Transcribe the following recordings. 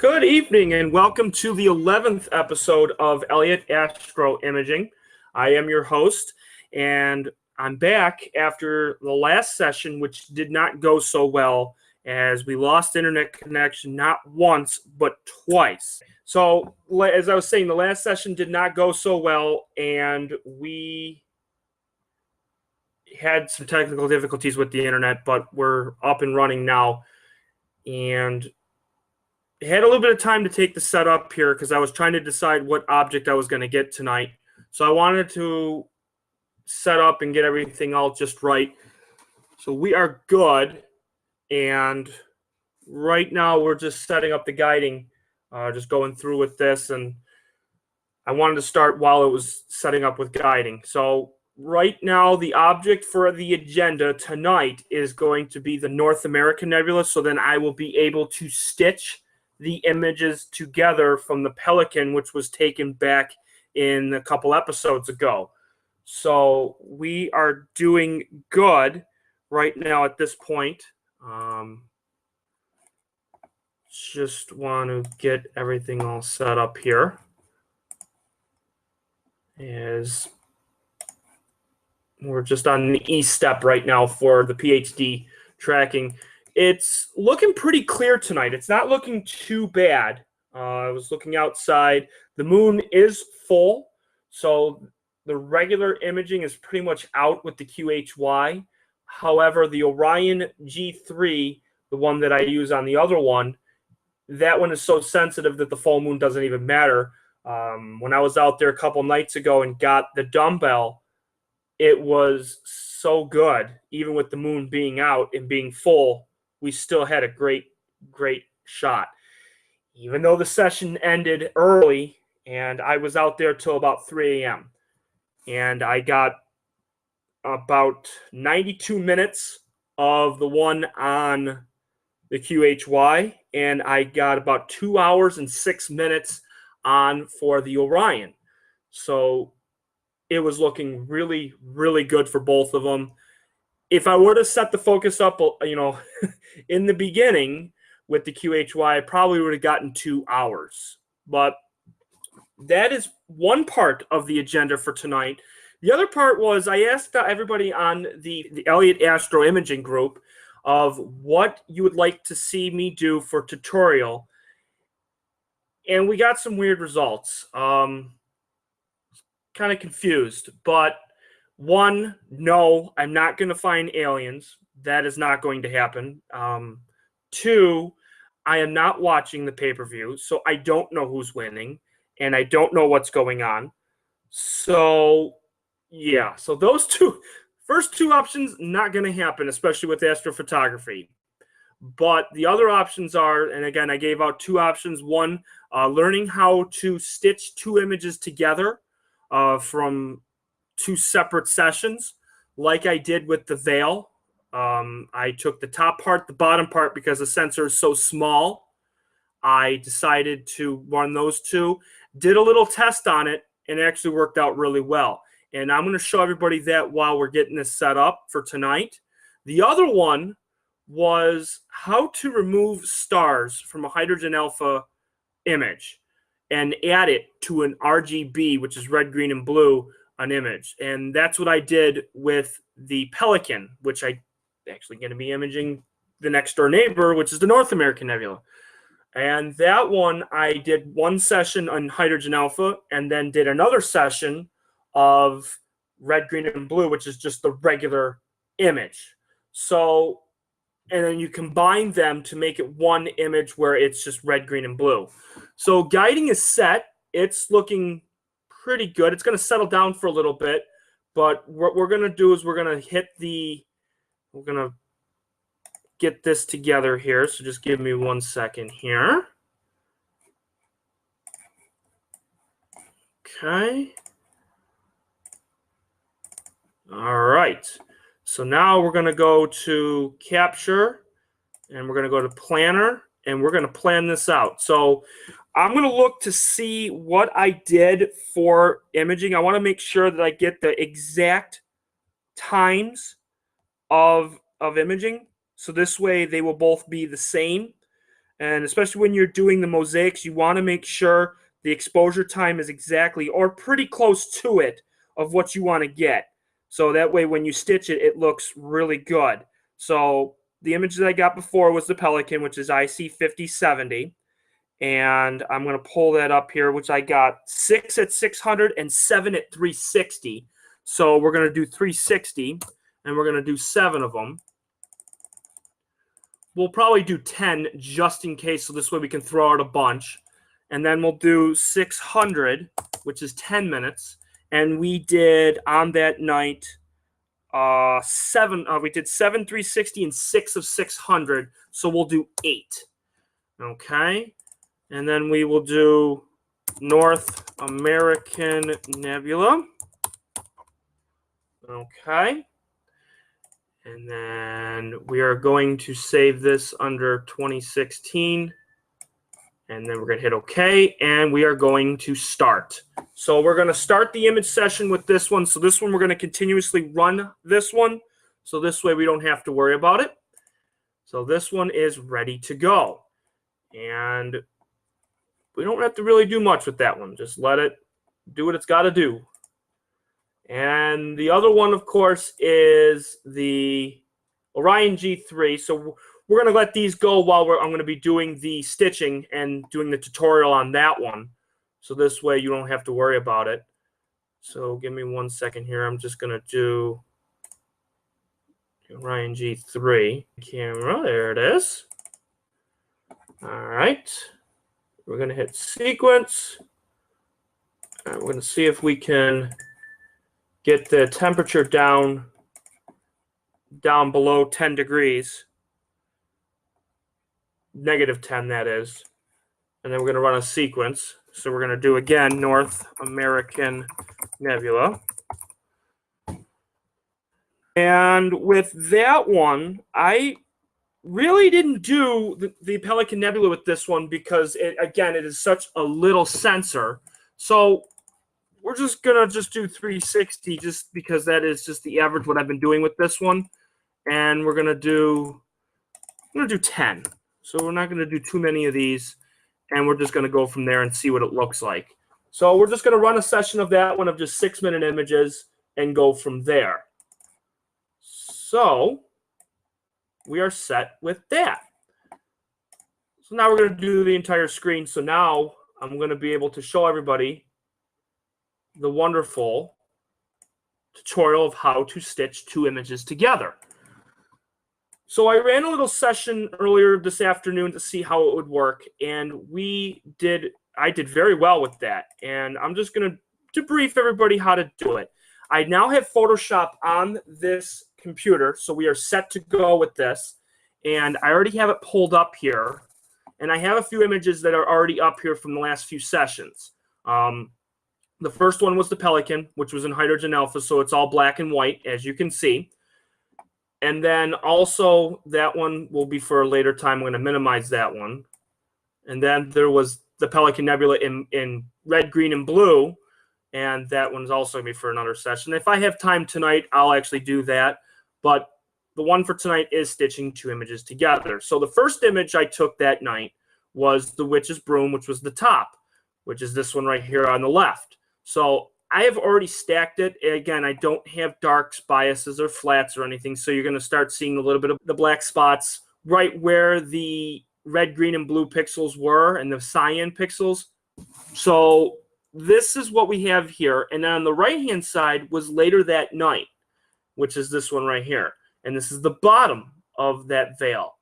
Good evening and welcome to the 11th episode of Elliott Astro-Imaging. I am your host and I'm back after the last session, which did not go so well as we lost internet connection not once but twice. So as I was saying, the last session did not go so well and we had some technical difficulties with the internet, but we're up and running now. And had a little bit of time to take the setup here because I was trying to decide what object I was going to get tonight. So I wanted to set up and get everything all just right. So we are good. And right now we're just setting up the guiding, just going through with this. And I wanted to start while it was setting up with guiding. So right now the object for the agenda tonight is going to be the North American Nebula. So then I will be able to stitch the images together from the Pelican, which was taken back in a couple episodes ago. So we are doing good right now at this point. Just want to get everything all set up here. As we're just on the E step right now for the PhD tracking. It's looking pretty clear tonight. It's not looking too bad. I was looking outside. The moon is full, so the regular imaging is pretty much out with the QHY. However, the Orion G3, the one that I use on the other one, that one is so sensitive that the full moon doesn't even matter. When I was out there a couple nights ago and got the dumbbell, it was so good. Even with the moon being out and being full, we still had a great shot. Even though the session ended early and I was out there till about 3 a.m. And I got about 92 minutes of the one on the QHY, and I got about 2 hours and 6 minutes on for the Orion. So it was looking really, really good for both of them. If I were to set the focus up, in the beginning with the QHY, I probably would have gotten 2 hours. But that is one part of the agenda for tonight. The other part was I asked everybody on the Elliott Astro-Imaging group of what you would like to see me do for tutorial. And we got some weird results. Kind of confused, but one, no, I'm not going to find aliens. That is not going to happen. Two, I am not watching the pay-per-view, so I don't know who's winning, and I don't know what's going on. So, yeah. So those first two options, not going to happen, especially with astrophotography. But the other options are, and again, I gave out two options. One, learning how to stitch two images together from two separate sessions, like I did with the veil. I took the top part, the bottom part, because the sensor is so small. I decided to run those two, did a little test on it, and it actually worked out really well. And I'm going to show everybody that while we're getting this set up for tonight. The other one was how to remove stars from a hydrogen alpha image and add it to an RGB, which is red, green, and blue, an image. And that's what I did with the Pelican, which I actually going to be imaging the next door neighbor, which is the North American Nebula. And that one, I did one session on hydrogen alpha and then did another session of red, green, and blue, which is just the regular image. So, and then you combine them to make it one image where it's just red, green, and blue. So guiding is set. It's looking pretty good. It's going to settle down for a little bit, but what we're going to do is we're going to get this together here. So just give me 1 second here. Okay. All right. So now we're going to go to capture and we're going to go to planner and we're going to plan this out. So I'm going to look to see what I did for imaging. I want to make sure that I get the exact times of imaging. So this way they will both be the same. And especially when you're doing the mosaics, you want to make sure the exposure time is exactly or pretty close to it of what you want to get. So that way when you stitch it, it looks really good. So the image that I got before was the Pelican, which is IC 5070. And I'm going to pull that up here, which I got 6 at 600 and 7 at 360. So we're going to do 360, and we're going to do 7 of them. We'll probably do 10 just in case, so this way we can throw out a bunch. And then we'll do 600, which is 10 minutes. And we did on that night we did 7 360 and 6 of 600. So we'll do 8. Okay. And then we will do North American Nebula. Okay. And then we are going to save this under 2016. And then we're going to hit OK. And we are going to start. So we're going to start the image session with this one. So this one, we're going to continuously run this one. So this way we don't have to worry about it. So this one is ready to go. And we don't have to really do much with that one. Just let it do what it's got to do. And the other one, of course, is the Orion G3. So we're going to let these go while I'm going to be doing the stitching and doing the tutorial on that one. So this way you don't have to worry about it. So give me 1 second here. I'm just going to do Orion G3 camera. There it is. All right. We're going to hit sequence. And we're going to see if we can get the temperature down below 10 degrees. -10, that is. And then we're going to run a sequence. So we're going to do, again, North American Nebula. And with that one, I really didn't do the Pelican Nebula with this one because, again, it is such a little sensor. So we're just going to do 360 just because that is just the average what I've been doing with this one. And we're going to do 10. So we're not going to do too many of these. And we're just going to go from there and see what it looks like. So we're just going to run a session of that one of just 6-minute images and go from there. So we are set with that. So now we're going to do the entire screen. So now I'm going to be able to show everybody the wonderful tutorial of how to stitch 2 images together. So I ran a little session earlier this afternoon to see how it would work, and I did very well with that. And I'm just going to brief everybody how to do it. I now have Photoshop on this computer, so we are set to go with this. And I already have it pulled up here, and I have a few images that are already up here from the last few sessions. The first one was the Pelican, which was in hydrogen alpha, so it's all black and white, as you can see. And then also that one will be for a later time. I'm going to minimize that one. And then there was the Pelican Nebula in red, green, and blue, and that one's also going to be for another session. If I have time tonight, I'll actually do that. But the one for tonight is stitching 2 images together. So the first image I took that night was the Witch's Broom, which was the top, which is this one right here on the left. So I have already stacked it. Again, I don't have darks, biases, or flats or anything, so you're going to start seeing a little bit of the black spots right where the red, green, and blue pixels were and the cyan pixels. So this is what we have here. And then on the right-hand side was later that night, which is this one right here. And this is the bottom of that veil.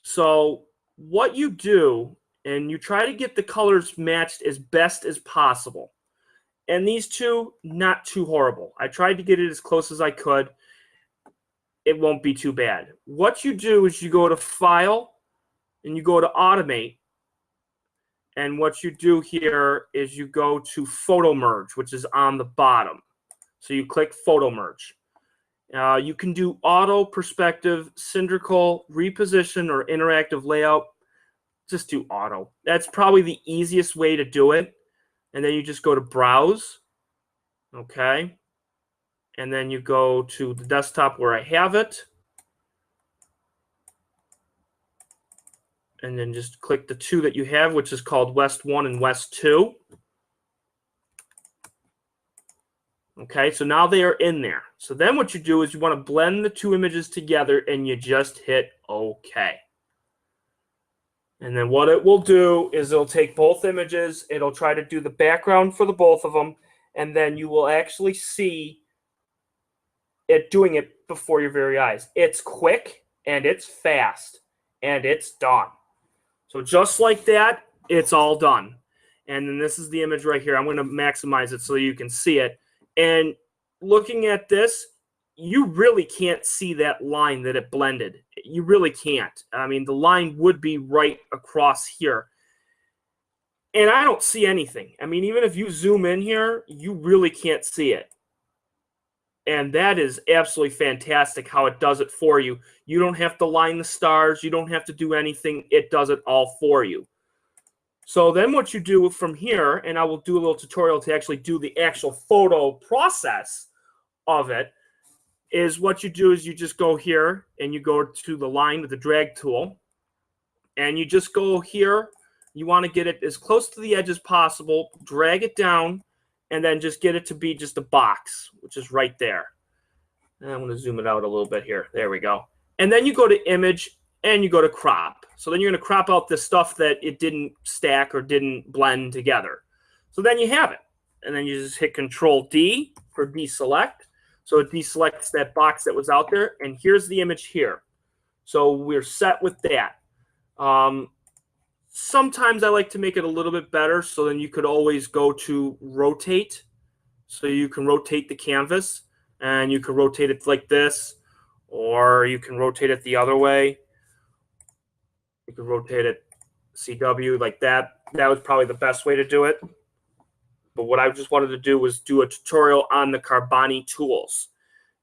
So what you do, and you try to get the colors matched as best as possible. And these two, not too horrible. I tried to get it as close as I could. It won't be too bad. What you do is you go to File, and you go to Automate. And what you do here is you go to Photomerge, which is on the bottom. So you click Photomerge. You can do Auto, Perspective, Cylindrical, Reposition, or Interactive Layout. Just do Auto. That's probably the easiest way to do it. And then you just go to Browse, okay? And then you go to the desktop where I have it. and then just click the two that you have, which is called West 1 and West 2. Okay, so now they are in there. So then what you do is you want to blend the two images together, and you just hit OK. And then what it will do is it'll take both images, it'll try to do the background for the both of them, and then you will actually see it doing it before your very eyes. It's quick, and it's fast, and it's done. So just like that, it's all done. And then this is the image right here. I'm going to maximize it so you can see it. And looking at this, you really can't see that line that it blended. You really can't. I mean, the line would be right across here. And I don't see anything. I mean, even if you zoom in here, you really can't see it. And that is absolutely fantastic how it does it for you. You don't have to line the stars. You don't have to do anything. It does it all for you. So then what you do from here, and I will do a little tutorial to actually do the actual photo process of it, is what you do is you just go here and you go to the line with the drag tool, and you just go here. You want to get it as close to the edge as possible, drag it down, and then just get it to be just a box, which is right there. And I'm going to zoom it out a little bit here. There we go. And then you go to image and you go to crop. So then you're going to crop out the stuff that it didn't stack or didn't blend together. So then you have it. And then you just hit Control D for deselect. So it deselects that box that was out there. And here's the image here. So we're set with that. Sometimes I like to make it a little bit better. So then you could always go to rotate. So you can rotate the canvas. And you can rotate it like this. Or you can rotate it the other way. You can rotate it CW like that. That was probably the best way to do it. But what I just wanted to do was do a tutorial on the Carboni Tools.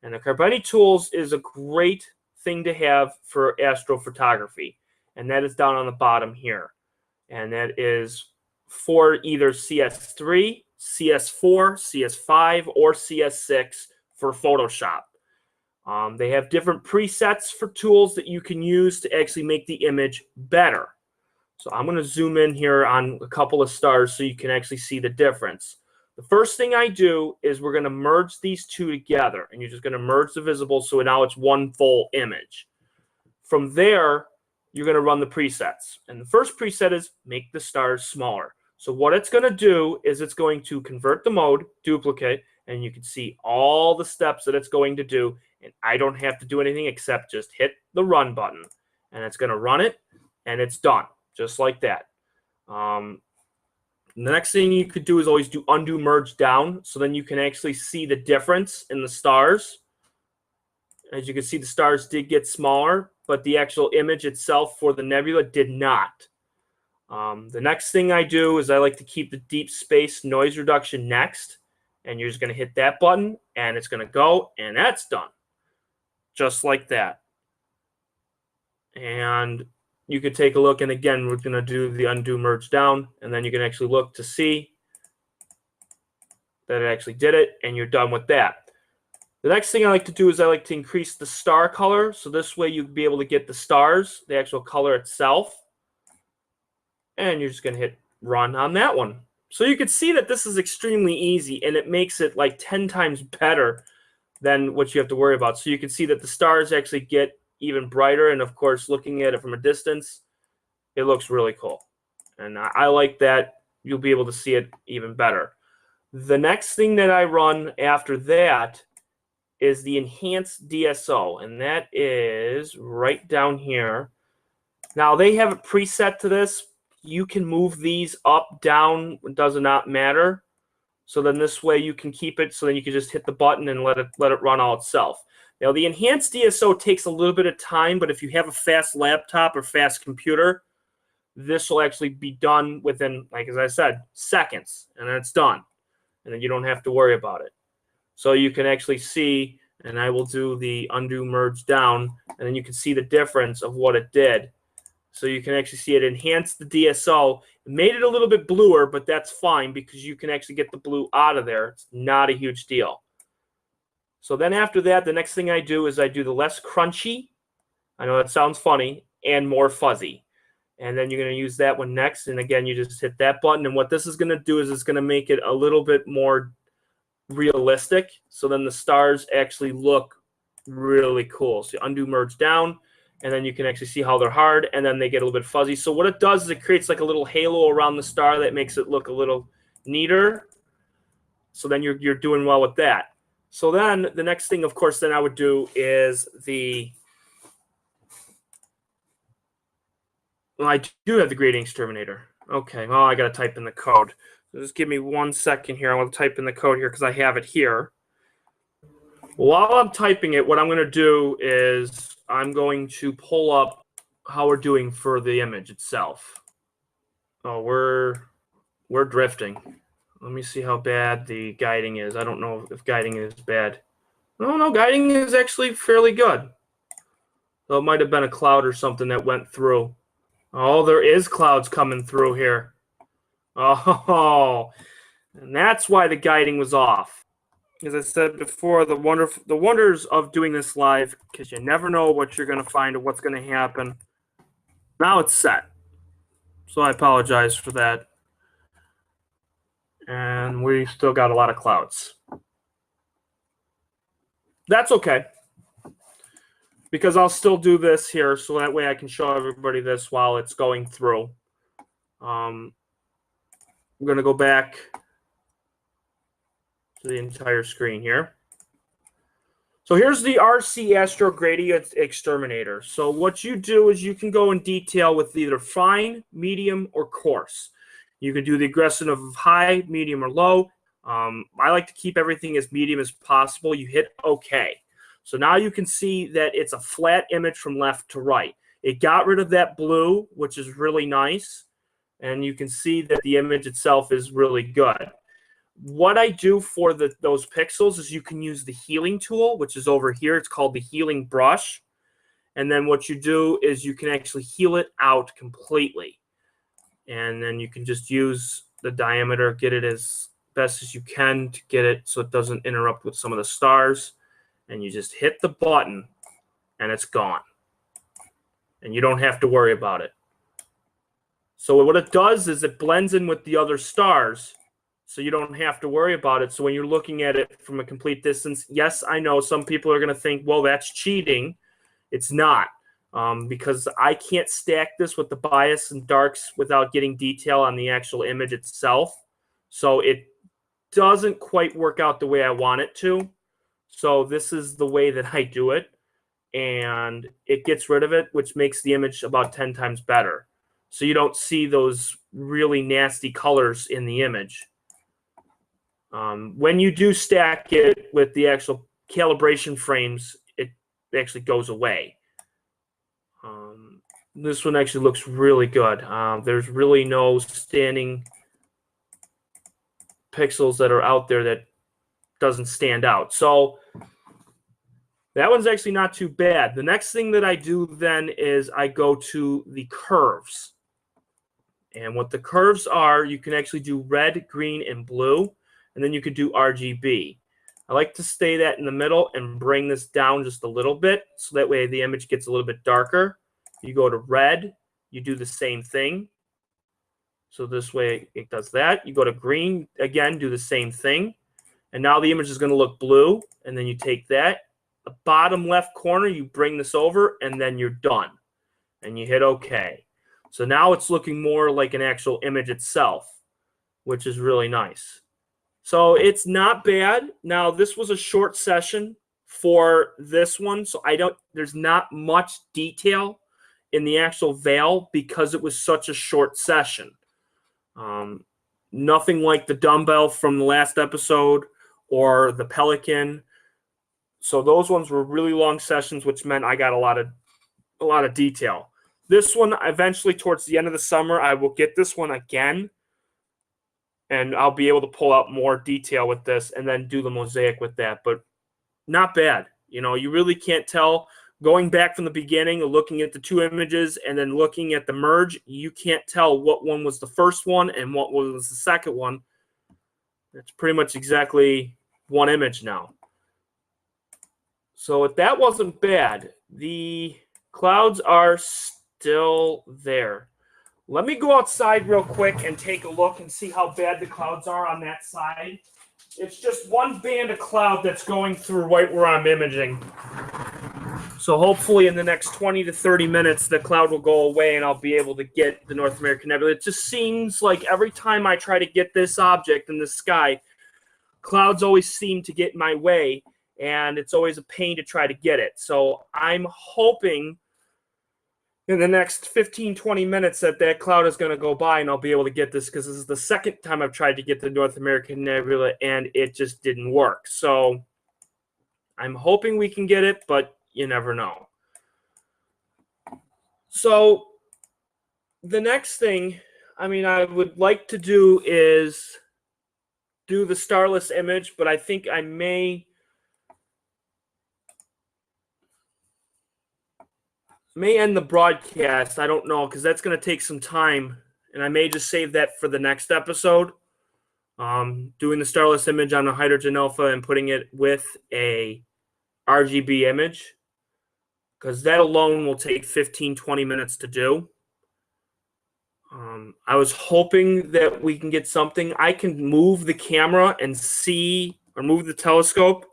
And the Carboni Tools is a great thing to have for astrophotography. And that is down on the bottom here. And that is for either CS3, CS4, CS5, or CS6 for Photoshop. They have different presets for tools that you can use to actually make the image better. So I'm going to zoom in here on a couple of stars so you can actually see the difference. The first thing I do is we're going to merge these two together. And you're just going to merge the visible so now it's one full image. From there, you're going to run the presets. And the first preset is make the stars smaller. So what it's going to do is it's going to convert the mode, duplicate, and you can see all the steps that it's going to do. And I don't have to do anything except just hit the run button. And it's going to run it, and it's done, just like that. The next thing you could do is always do undo merge down, so then you can actually see the difference in the stars. As you can see, the stars did get smaller, but the actual image itself for the nebula did not. The next thing I do is I like to keep the deep space noise reduction next. And you're just going to hit that button, and it's going to go, and that's done. Just like that. And you could take a look, and again, we're going to do the undo merge down, and then you can actually look to see that it actually did it, and you're done with that. The next thing I like to do is I like to increase the star color, so this way you'll be able to get the stars, the actual color itself. And you're just going to hit run on that one. So you can see that this is extremely easy, and it makes it like 10 times better than what you have to worry about. So you can see that the stars actually get even brighter, and of course, looking at it from a distance, it looks really cool. And I like that. You'll be able to see it even better. The next thing that I run after that is the enhanced DSO, and that is right down here. Now, they have a preset to this. You can move these up, down, it does not matter. So then this way you can keep it, so then you can just hit the button and let it run all itself. Now the enhanced DSO takes a little bit of time, but if you have a fast laptop or fast computer, this will actually be done within, like as I said, seconds, and then it's done. And then you don't have to worry about it. So you can actually see, and I will do the undo merge down, and then you can see the difference of what it did. So you can actually see it enhanced the DSO. It made it a little bit bluer, but that's fine because you can actually get the blue out of there. It's not a huge deal. So then after that, the next thing I do is I do the less crunchy. I know that sounds funny, and more fuzzy. And then you're going to use that one next. And again, you just hit that button. And what this is going to do is it's going to make it a little bit more realistic. So then the stars actually look really cool. So you undo merge down, and then you can actually see how they're hard, and then they get a little bit fuzzy. So what it does is it creates like a little halo around the star that makes it look a little neater. So then you're doing well with that. So then the next thing, of course, then I would do is well, I do have the grading Exterminator. Okay, well, I got to type in the code. So just give me 1 second here. I want to type in the code here because I have it here. While I'm typing it, what I'm going to do is I'm going to pull up how we're doing for the image itself. Oh, we're drifting. Let me see how bad the guiding is. I don't know if guiding is bad. No, guiding is actually fairly good. So it might have been a cloud or something that went through. Oh, there is clouds coming through here. Oh, and that's why the guiding was off. As I said before, the wonders of doing this live, because you never know what you're going to find or what's going to happen. Now it's set. So I apologize for that. And we still got a lot of clouds. That's okay, because I'll still do this here, so that way I can show everybody this while it's going through. I'm going to go back to the entire screen here. So here's the RC Astro Gradient Exterminator. So what you do is you can go in detail with either fine, medium, or coarse. You can do the aggressive of high, medium, or low. I like to keep everything as medium as possible. You hit OK. So now you can see that it's a flat image from left to right. It got rid of that blue, which is really nice. And you can see that the image itself is really good. What I do for those pixels is you can use the healing tool, which is over here. It's called the healing brush. And then what you do is you can actually heal it out completely. And then you can just use the diameter, get it as best as you can to get it so it doesn't interrupt with some of the stars. And you just hit the button and it's gone. And you don't have to worry about it. So what it does is it blends in with the other stars, so you don't have to worry about it. So when you're looking at it from a complete distance, yes, I know some people are going to think, well, that's cheating. It's not, because I can't stack this with the bias and darks without getting detail on the actual image itself. So it doesn't quite work out the way I want it to. So this is the way that I do it, and it gets rid of it, which makes the image about 10 times better. So you don't see those really nasty colors in the image. When you do stack it with the actual calibration frames, it actually goes away. This one actually looks really good. There's really no standing pixels that are out there that doesn't stand out. So that one's actually not too bad. The next thing that I do then is I go to the curves. And what the curves are, you can actually do red, green, and blue. And then you could do RGB. I like to stay that in the middle and bring this down just a little bit, so that way the image gets a little bit darker. You go to red, you do the same thing. So this way it does that. You go to green, again, do the same thing. And now the image is going to look blue. And then you take that, the bottom left corner, you bring this over, and then you're done. And you hit OK. So now it's looking more like an actual image itself, which is really nice. So it's not bad. Now, this was a short session for this one, so there's not much detail in the actual veil because it was such a short session. Nothing like the dumbbell from the last episode or the pelican. So those ones were really long sessions, which meant I got a lot of detail. This one, eventually towards the end of the summer, I will get this one again, and I'll be able to pull out more detail with this and then do the mosaic with that. But not bad. You know, you really can't tell. Going back from the beginning, looking at the two images and then looking at the merge, you can't tell what one was the first one and what was the second one. It's pretty much exactly one image now. So if that wasn't bad, the clouds are still there. Let me go outside real quick and take a look and see how bad the clouds are on that side. It's just one band of cloud that's going through right where I'm imaging. So hopefully in the next 20 to 30 minutes, the cloud will go away and I'll be able to get the North American Nebula. It just seems like every time I try to get this object in the sky, clouds always seem to get in my way, and it's always a pain to try to get it. So I'm hoping in the next 15, 20 minutes that cloud is going to go by and I'll be able to get this, because this is the second time I've tried to get the North American Nebula and it just didn't work. So I'm hoping we can get it, but you never know. So the next thing, I would like to do is do the starless image, but I think I may end the broadcast. I don't know, because that's going to take some time, and I may just save that for the next episode. Doing the starless image on a hydrogen alpha and putting it with a RGB image, because that alone will take 15, 20 minutes to do. I was hoping that we can get something. I can move the camera and see, or move the telescope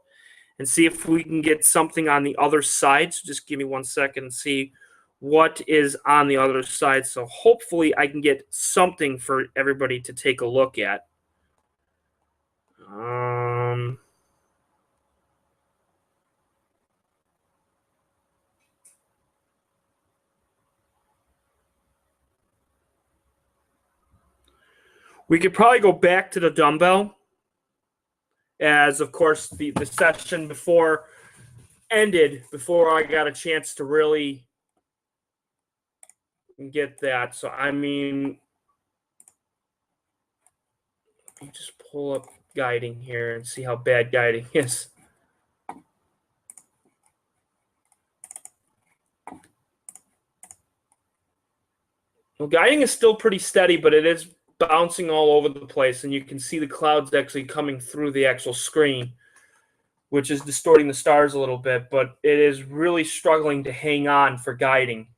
and see if we can get something on the other side. So just give me 1 second and see what is on the other side. So hopefully I can get something for everybody to take a look at. We could probably go back to the dumbbell, as of course the session before ended before I got a chance to really get that. So let me just pull up guiding here and see how bad guiding is. Well, guiding is still pretty steady, but it is bouncing all over the place, and you can see the clouds actually coming through the actual screen, which is distorting the stars a little bit, but it is really struggling to hang on for guiding.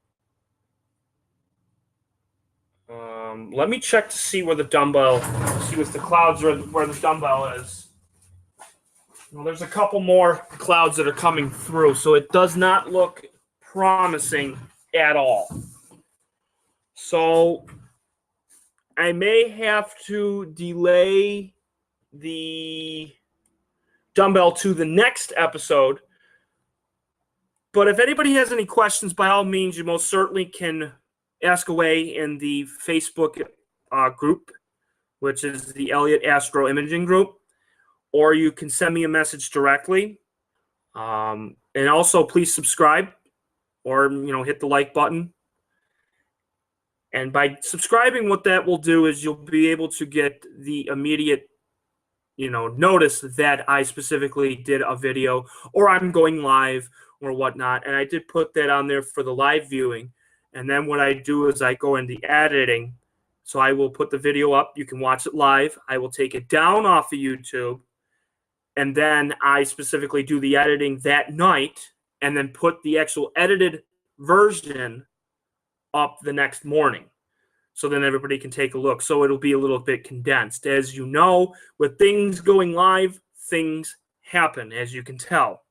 Let me check to see where the dumbbell, see what the clouds are, where the dumbbell is. Well, there's a couple more clouds that are coming through, so it does not look promising at all. So I may have to delay the dumbbell to the next episode. But if anybody has any questions, by all means, you most certainly can ask away in the Facebook group, which is the Elliott Astro-Imaging group, or you can send me a message directly. And also, please subscribe, or hit the like button. And by subscribing, what that will do is you'll be able to get the immediate, notice that I specifically did a video, or I'm going live or whatnot. And I did put that on there for the live viewing. And then what I do is I go in the editing. So I will put the video up. You can watch it live. I will take it down off of YouTube. And then I specifically do the editing that night and then put the actual edited version up the next morning, so then everybody can take a look. So it'll be a little bit condensed. As you know, with things going live, things happen, as you can tell,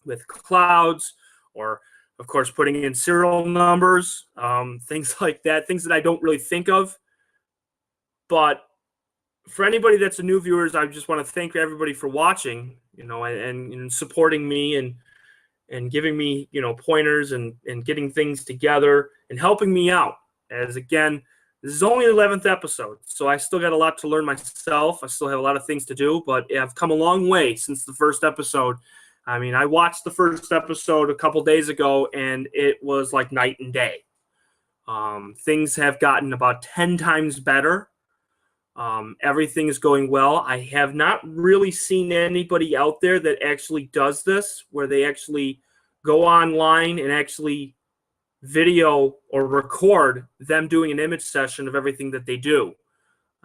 with clouds, or of course putting in serial numbers, things like that, things that I don't really think of. But for anybody that's a new viewers, I just want to thank everybody for watching, and supporting me and giving me, pointers and getting things together and helping me out. As again, this is only the 11th episode, so I still got a lot to learn myself. I still have a lot of things to do, but I've come a long way since the first episode. I watched the first episode a couple days ago, and it was like night and day. Things have gotten about 10 times better. Everything is going well. I have not really seen anybody out there that actually does this, where they actually go online and actually video or record them doing an image session of everything that they do.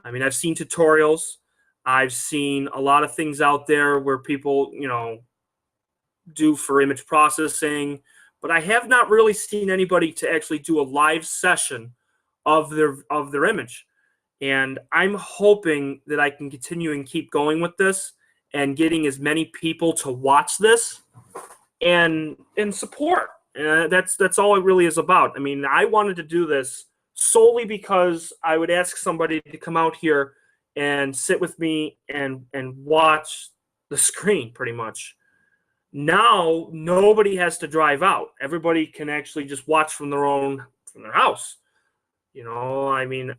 I've seen tutorials. I've seen a lot of things out there where people, do for image processing, but I have not really seen anybody to actually do a live session of their image. And I'm hoping that I can continue and keep going with this and getting as many people to watch this and support. That's all it really is about. I mean, I wanted to do this solely because I would ask somebody to come out here and sit with me and watch the screen pretty much. Now nobody has to drive out. Everybody can actually just watch from their house. You know, I mean,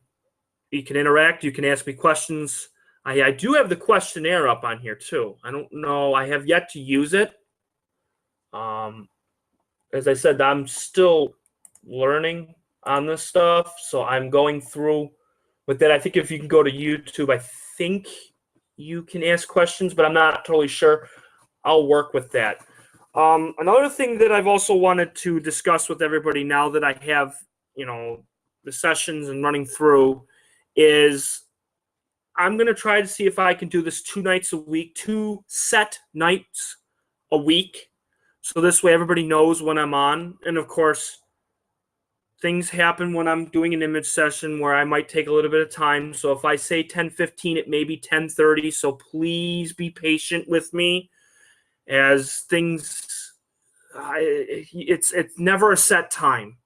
you can interact, you can ask me questions. I do have the questionnaire up on here too. I don't know, I have yet to use it. As I said, I'm still learning on this stuff, so I'm going through with that. I think if you can go to YouTube, I think you can ask questions, but I'm not totally sure. I'll work with that. Another thing that I've also wanted to discuss with everybody now that I have, you know, the sessions and running through is I'm going to try to see if I can do this 2 nights a week, 2 set nights a week. So this way everybody knows when I'm on. And of course, things happen when I'm doing an image session where I might take a little bit of time. So if I say 10:15, it may be 10:30. So please be patient with me as things, it's never a set time.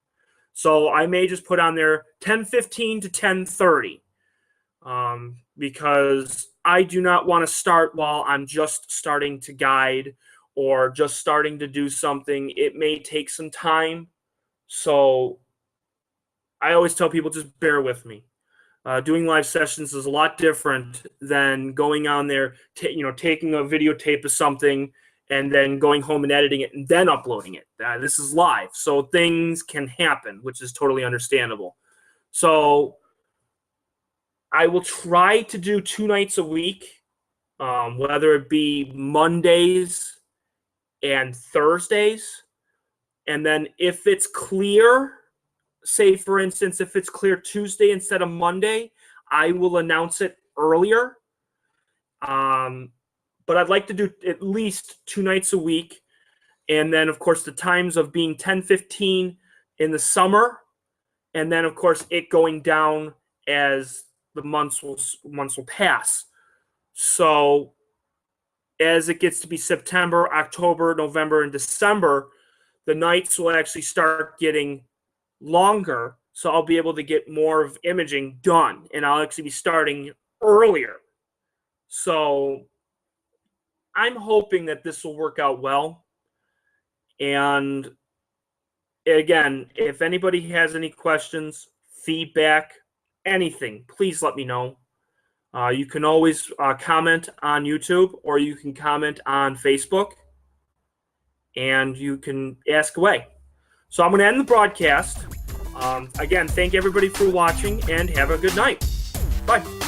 So I may just put on there 10:15 to 10:30 because I do not want to start while I'm just starting to guide or just starting to do something. It may take some time. So I always tell people, just bear with me. Doing live sessions is a lot different than going on there, taking a videotape of something and then going home and editing it and then uploading it. This is live, so things can happen, which is totally understandable. So I will try to do 2 nights a week, whether it be Mondays and Thursdays. And then if it's clear, say for instance, if it's clear Tuesday instead of Monday, I will announce it earlier. But I'd like to do at least 2 nights a week. And then, of course, the times of being 10:15 in the summer. And then, of course, it going down as the months will pass. So as it gets to be September, October, November, and December, the nights will actually start getting longer. So I'll be able to get more of imaging done. And I'll actually be starting earlier. So I'm hoping that this will work out well. And again, if anybody has any questions, feedback, anything, please let me know. You can always comment on YouTube or you can comment on Facebook and you can ask away. So I'm going to end the broadcast. Again, thank everybody for watching and have a good night. Bye.